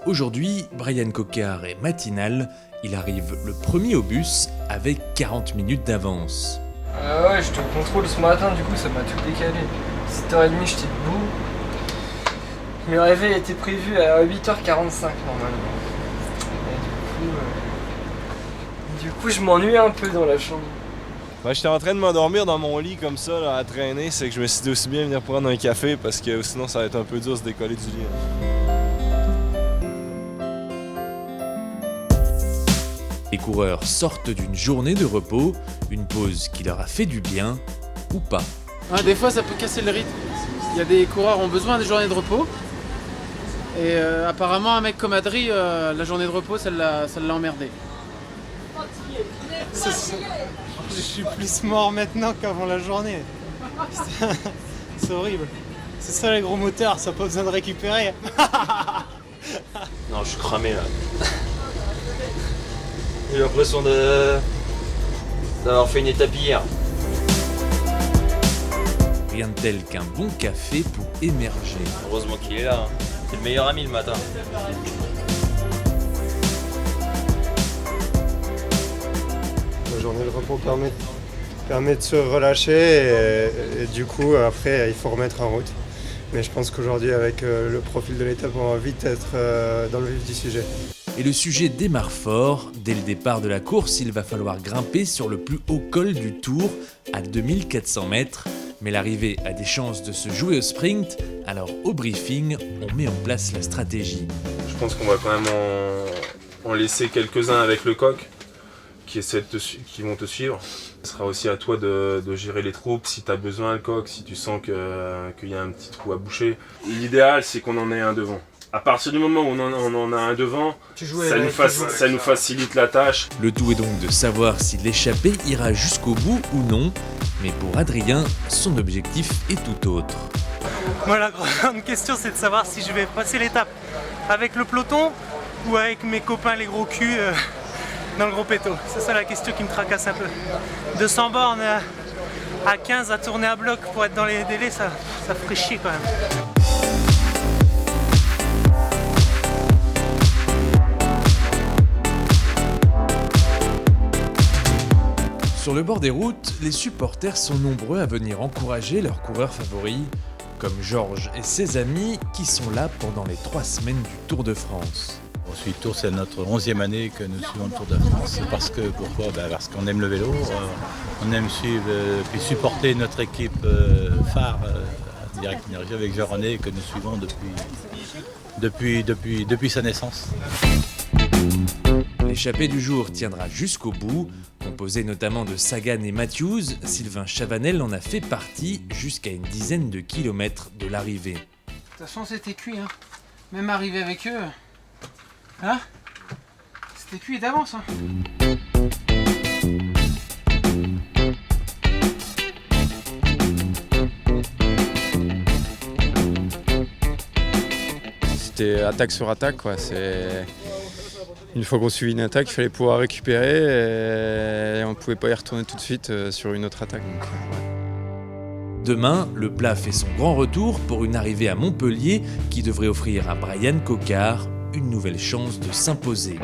Aujourd'hui, Brian Coquard est matinal, il arrive le premier au bus avec 40 minutes d'avance. Ouais, j'étais au contrôle ce matin, du coup ça m'a tout décalé. 7h30 j'étais debout. Le réveil était prévu à 8h45 normalement. Et du coup je m'ennuie un peu dans la chambre. J'étais en train de m'endormir dans mon lit comme ça, là, à traîner, c'est que je me suis dit aussi bien venir prendre un café parce que sinon ça va être un peu dur de se décoller du lit. Les coureurs sortent d'une journée de repos, une pause qui leur a fait du bien, ou pas. Des fois ça peut casser le rythme. Il y a des coureurs qui ont besoin des journées de repos. Et apparemment un mec comme Adri, la journée de repos ça l'a emmerdé. Je suis plus mort maintenant qu'avant la journée. C'est horrible. C'est ça les gros moteurs, ça n'a pas besoin de récupérer. Non, je suis cramé là. J'ai l'impression d'avoir fait une étape hier. Rien de tel qu'un bon café pour émerger. Heureusement qu'il est là. Hein. C'est le meilleur ami le matin. La journée de repos permet de se relâcher et du coup après il faut remettre en route. Mais je pense qu'aujourd'hui avec le profil de l'étape on va vite être dans le vif du sujet. Et le sujet démarre fort. Dès le départ de la course, il va falloir grimper sur le plus haut col du Tour, à 2400 mètres. Mais l'arrivée a des chances de se jouer au sprint, alors au briefing, on met en place la stratégie. Je pense qu'on va quand même en laisser quelques-uns avec le coq qui vont te suivre. Ce sera aussi à toi de gérer les troupes si tu as besoin le coq, si tu sens qu'il y a un petit trou à boucher. L'idéal c'est qu'on en ait un devant. À partir du moment où on en a un devant, ça nous facilite la tâche. Le tout est donc de savoir si l'échappée ira jusqu'au bout ou non. Mais pour Adrien, son objectif est tout autre. Moi la grande question c'est de savoir si je vais passer l'étape avec le peloton ou avec mes copains les gros culs dans le gros péto. C'est ça la question qui me tracasse un peu. 200 bornes à 15 à tourner à bloc pour être dans les délais, ça ferait chier quand même. Sur le bord des routes, les supporters sont nombreux à venir encourager leurs coureurs favoris, comme Georges et ses amis qui sont là pendant les 3 semaines du Tour de France. On suit le Tour, c'est notre 11e année que nous suivons le Tour de France. Pourquoi Parce qu'on aime le vélo, on aime suivre puis supporter notre équipe phare Direct Énergie avec Jean-René que nous suivons depuis sa naissance. L'échappée du jour tiendra jusqu'au bout. Composée notamment de Sagan et Matthews, Sylvain Chavanel en a fait partie jusqu'à une dizaine de kilomètres de l'arrivée. De toute façon c'était cuit, hein. Même arrivé avec eux, hein, c'était cuit d'avance. Hein. C'était attaque sur attaque quoi. Une fois qu'on suivit une attaque, il fallait pouvoir récupérer et on ne pouvait pas y retourner tout de suite sur une autre attaque. Donc, Demain, le plat fait son grand retour pour une arrivée à Montpellier qui devrait offrir à Brian Coquard une nouvelle chance de s'imposer.